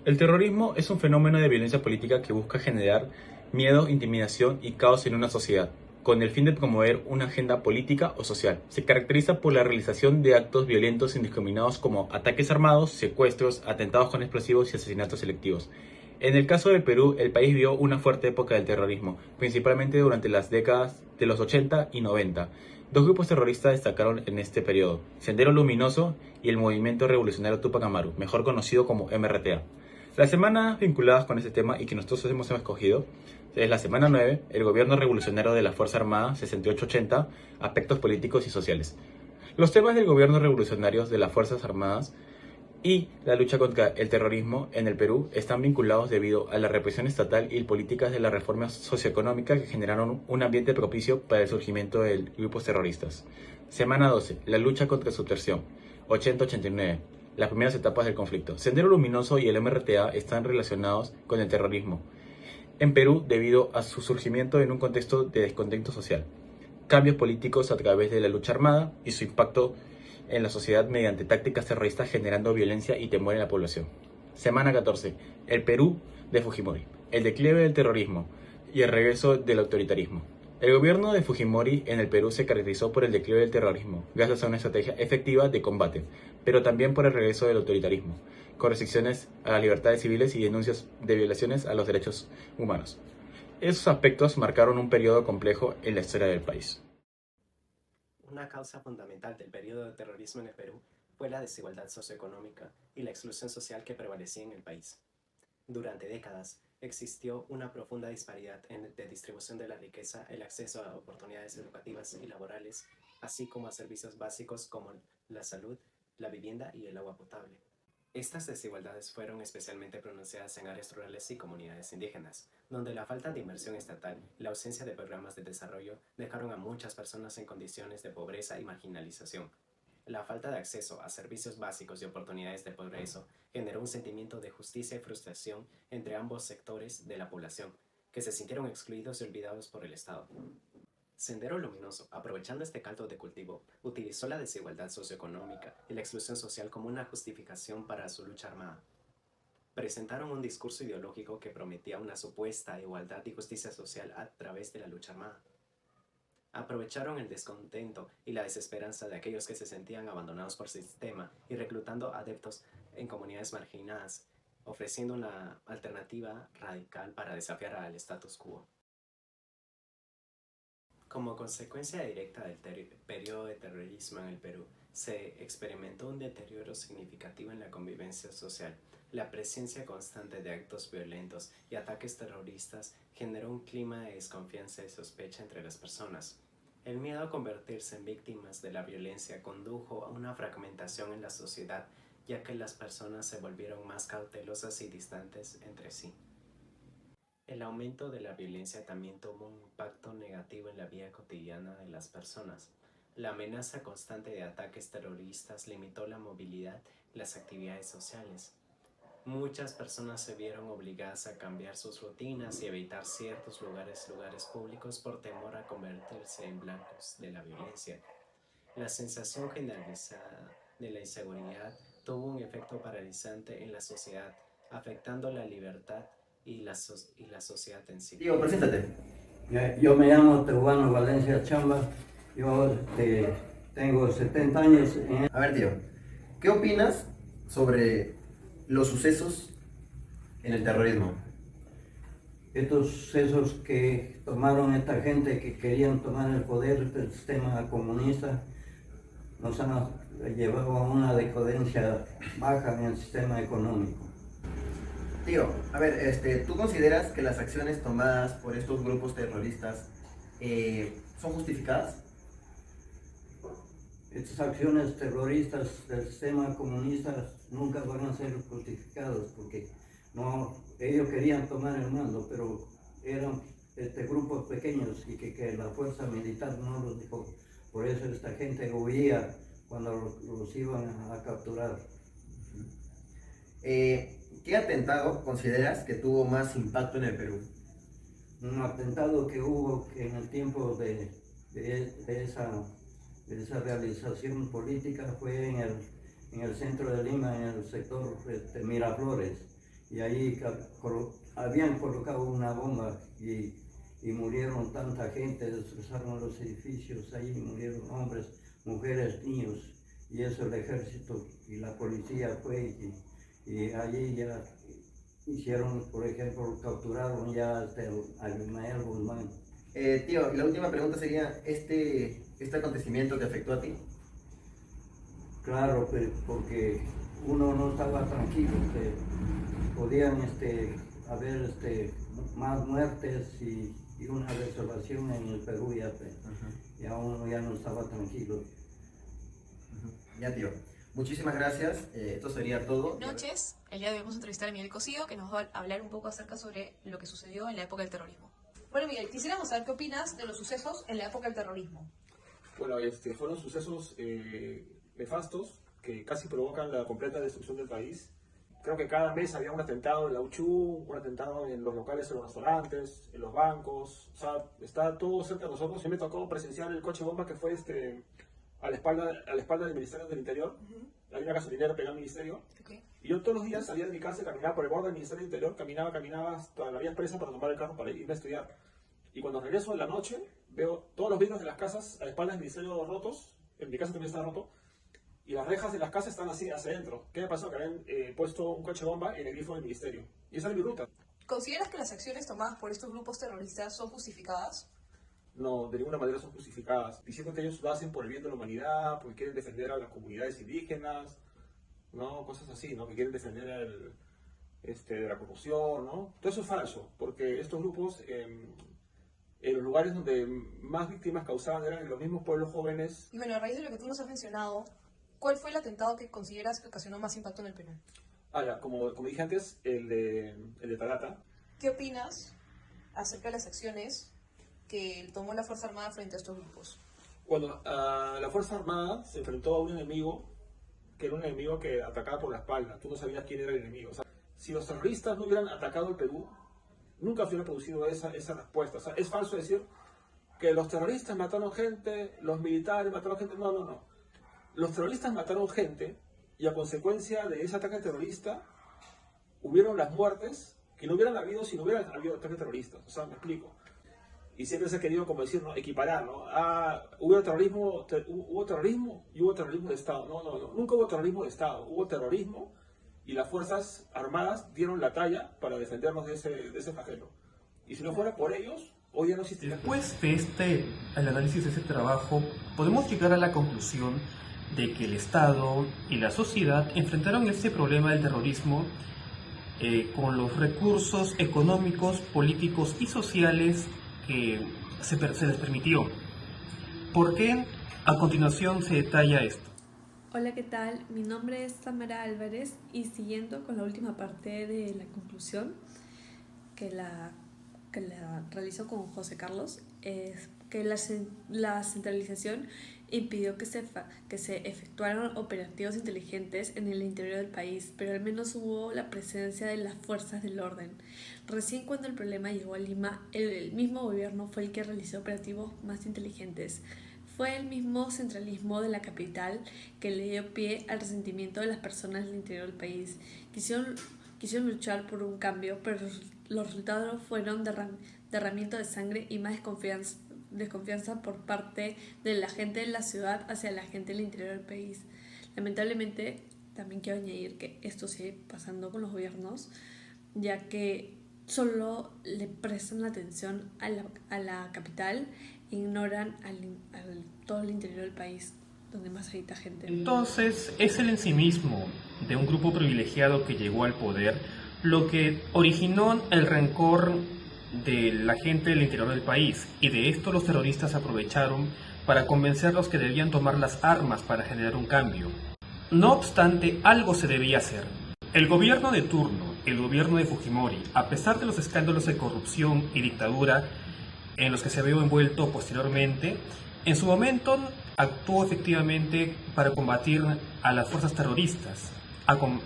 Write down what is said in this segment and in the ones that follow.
El terrorismo es un fenómeno de violencia política que busca generar miedo, intimidación y caos en una sociedad, con el fin de promover una agenda política o social. Se caracteriza por la realización de actos violentos indiscriminados como ataques armados, secuestros, atentados con explosivos y asesinatos selectivos. En el caso del Perú, el país vivió una fuerte época del terrorismo, principalmente durante las décadas de los 80 y 90. Dos grupos terroristas destacaron en este periodo: Sendero Luminoso y el Movimiento Revolucionario Tupac Amaru, mejor conocido como MRTA. Las semanas vinculadas con este tema y que nosotros hemos escogido es la semana 9, el gobierno revolucionario de la Fuerza Armada 68-80, aspectos políticos y sociales. Los temas del gobierno revolucionario de las Fuerzas Armadas y la lucha contra el terrorismo en el Perú están vinculados debido a la represión estatal y políticas de la reforma socioeconómica que generaron un ambiente propicio para el surgimiento de grupos terroristas. Semana 12. La lucha contra subversión. 80-89. Las primeras etapas del conflicto. Sendero Luminoso y el MRTA están relacionados con el terrorismo en Perú debido a su surgimiento en un contexto de descontento social, cambios políticos a través de la lucha armada y su impacto en la sociedad mediante tácticas terroristas generando violencia y temor en la población. Semana 14. El Perú de Fujimori. El declive del terrorismo y el regreso del autoritarismo. El gobierno de Fujimori en el Perú se caracterizó por el declive del terrorismo, gracias a una estrategia efectiva de combate, pero también por el regreso del autoritarismo, con restricciones a las libertades civiles y denuncias de violaciones a los derechos humanos. Esos aspectos marcaron un periodo complejo en la historia del país. Una causa fundamental del periodo de terrorismo en el Perú fue la desigualdad socioeconómica y la exclusión social que prevalecía en el país. Durante décadas existió una profunda disparidad de distribución de la riqueza, el acceso a oportunidades educativas y laborales, así como a servicios básicos como la salud, la vivienda y el agua potable. Estas desigualdades fueron especialmente pronunciadas en áreas rurales y comunidades indígenas, donde la falta de inversión estatal y la ausencia de programas de desarrollo dejaron a muchas personas en condiciones de pobreza y marginalización. La falta de acceso a servicios básicos y oportunidades de progreso generó un sentimiento de justicia y frustración entre ambos sectores de la población, que se sintieron excluidos y olvidados por el Estado. Sendero Luminoso, aprovechando este caldo de cultivo, utilizó la desigualdad socioeconómica y la exclusión social como una justificación para su lucha armada. Presentaron un discurso ideológico que prometía una supuesta igualdad y justicia social a través de la lucha armada. Aprovecharon el descontento y la desesperanza de aquellos que se sentían abandonados por el sistema y reclutando adeptos en comunidades marginadas, ofreciendo una alternativa radical para desafiar al status quo. Como consecuencia directa del periodo de terrorismo en el Perú, se experimentó un deterioro significativo en la convivencia social. La presencia constante de actos violentos y ataques terroristas generó un clima de desconfianza y sospecha entre las personas. El miedo a convertirse en víctimas de la violencia condujo a una fragmentación en la sociedad, ya que las personas se volvieron más cautelosas y distantes entre sí. El aumento de la violencia también tuvo un impacto negativo en la vida cotidiana de las personas. La amenaza constante de ataques terroristas limitó la movilidad y las actividades sociales. Muchas personas se vieron obligadas a cambiar sus rutinas y evitar ciertos lugares públicos por temor a convertirse en blancos de la violencia. La sensación generalizada de la inseguridad tuvo un efecto paralizante en la sociedad, afectando la libertad y la sociedad en sí. Tío, preséntate. Yo me llamo Tehuano Valencia Chamba, yo tengo 70 años. A ver, tío, ¿qué opinas sobre los sucesos en el terrorismo? Estos sucesos que tomaron esta gente que querían tomar el poder del sistema comunista nos han llevado a una decadencia baja en el sistema económico. Tío, a ver, ¿tú consideras que las acciones tomadas por estos grupos terroristas son justificadas? Estas acciones terroristas del sistema comunista nunca van a ser justificadas porque no, ellos querían tomar el mando, pero eran grupos pequeños y que la fuerza militar no los dejó. Por eso esta gente huía cuando los iban a capturar. ¿Qué atentado consideras que tuvo más impacto en el Perú? Un atentado que hubo en el tiempo de esa realización política fue en el centro de Lima, en el sector Miraflores, y ahí habían colocado una bomba y murieron tanta gente, destrozaron los edificios, ahí murieron hombres, mujeres, niños, y eso el ejército y la policía fue y allí ya hicieron, por ejemplo, capturaron ya hasta a Ismael Guzmán. Tío, y la última pregunta sería, ¿este acontecimiento te afectó a ti? Claro, porque uno no estaba tranquilo, podían haber más muertes y una desolación en el Perú ya uno ya no estaba tranquilo. Ya, tío. Muchísimas gracias. Esto sería todo. Buenas noches. El día de hoy vamos a entrevistar a Miguel Cosío, que nos va a hablar un poco acerca sobre lo que sucedió en la época del terrorismo. Bueno, Miguel, quisiéramos saber qué opinas de los sucesos en la época del terrorismo. Bueno, fueron sucesos nefastos que casi provocan la completa destrucción del país. Creo que cada mes había un atentado en la UCHU, un atentado en los locales, en los restaurantes, en los bancos. O sea, está todo cerca de nosotros. Sí me tocó presenciar el coche bomba que fue a la espalda del Ministerio del Interior. Había una gasolinera pegada al Ministerio. Okay. Y yo todos los días salía de mi casa y caminaba por el borde del Ministerio del Interior, caminaba hasta la vía expresa para tomar el carro para irme a estudiar. Y cuando regreso en la noche, veo todos los vidrios de las casas a espaldas del Ministerio rotos. En mi casa también estaba roto. Y las rejas de las casas están así hacia adentro. ¿Qué me pasó? Que habían puesto un coche bomba en el grifo del ministerio. Y esa era mi ruta. ¿Consideras que las acciones tomadas por estos grupos terroristas son justificadas? No, de ninguna manera son justificadas. Diciendo que ellos lo hacen por el bien de la humanidad, porque quieren defender a las comunidades indígenas, ¿no? Cosas así, ¿no? Que quieren defender de la corrupción, ¿no? Todo eso es falso, porque estos grupos, en los lugares donde más víctimas causaban eran los mismos pueblos jóvenes. Y bueno, a raíz de lo que tú nos has mencionado, ¿cuál fue el atentado que consideras que ocasionó más impacto en el Perú? Como dije antes, el de Tarata. ¿Qué opinas acerca de las acciones que tomó la Fuerza Armada frente a estos grupos? Bueno, la Fuerza Armada se enfrentó a un enemigo que era un enemigo que atacaba por la espalda. Tú no sabías quién era el enemigo. O sea, si los terroristas no hubieran atacado el Perú, nunca se hubiera producido esa respuesta. O sea, es falso decir que los terroristas mataron gente, los militares mataron gente. No. Los terroristas mataron gente y a consecuencia de ese ataque terrorista hubieron las muertes que no hubieran habido si no hubieran habido ataques terroristas. O sea, me explico. Y siempre se ha querido, como decir, ¿no? Equiparar, ¿no? Hubo terrorismo y hubo terrorismo de Estado. No. Nunca hubo terrorismo de Estado. Hubo terrorismo y las Fuerzas Armadas dieron la talla para defendernos de ese flagelo. Y si no fuera por ellos, hoy ya no existiría. Después de el análisis de ese trabajo, podemos llegar a la conclusión de que el Estado y la sociedad enfrentaron este problema del terrorismo con los recursos económicos, políticos y sociales que se les permitió. ¿Por qué? A continuación se detalla esto. Hola, ¿qué tal? Mi nombre es Tamara Álvarez y siguiendo con la última parte de la conclusión que la realizó con José Carlos, es que la centralización impidió que se efectuaran operativos inteligentes en el interior del país, pero al menos hubo la presencia de las fuerzas del orden. Recién cuando el problema llegó a Lima, el mismo gobierno fue el que realizó operativos más inteligentes. Fue el mismo centralismo de la capital que le dio pie al resentimiento de las personas del interior del país. Quisieron luchar por un cambio, pero los resultados fueron derramamiento de sangre y más desconfianza por parte de la gente de la ciudad hacia la gente del interior del país. Lamentablemente, también quiero añadir que esto sigue pasando con los gobiernos, ya que solo le prestan atención a la capital e ignoran todo el interior del país, donde más habita gente. Entonces, es el ensimismo de un grupo privilegiado que llegó al poder lo que originó el rencor de la gente del interior del país, y de esto los terroristas aprovecharon para convencerlos que debían tomar las armas para generar un cambio. No obstante, algo se debía hacer. El gobierno de turno, el gobierno de Fujimori, a pesar de los escándalos de corrupción y dictadura en los que se vio envuelto posteriormente, en su momento actuó efectivamente para combatir a las fuerzas terroristas,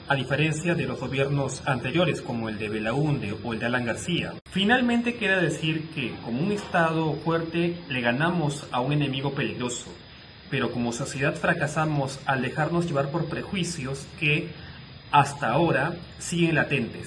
a diferencia de los gobiernos anteriores como el de Belaúnde o el de Alan García. Finalmente queda decir que como un Estado fuerte le ganamos a un enemigo peligroso, pero como sociedad fracasamos al dejarnos llevar por prejuicios que hasta ahora siguen latentes.